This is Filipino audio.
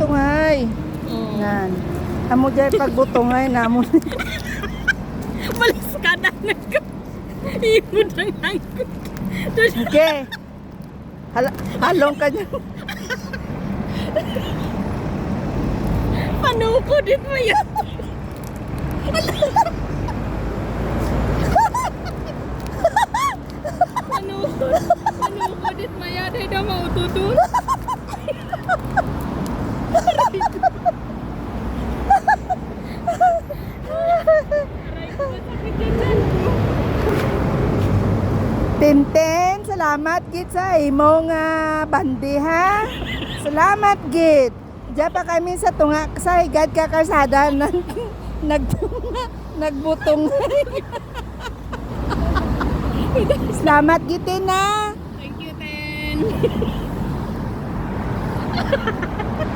butungay. Oo. Nan. Amo jay pagbutungay namo. Malis ka na nagko. Ibon ang nangko. Okay. Halong ka dyan. Panuko din mo yan. Panuko din mo yan. Ay na mautudun. Aray ko, masakit yan dyan. Tintin, salamat git sa imong bandi ha. Salamat git. Diyan pa kami sa tunga sa higad ka karsada nagbutong. Salamat git na. Thank you, Ten.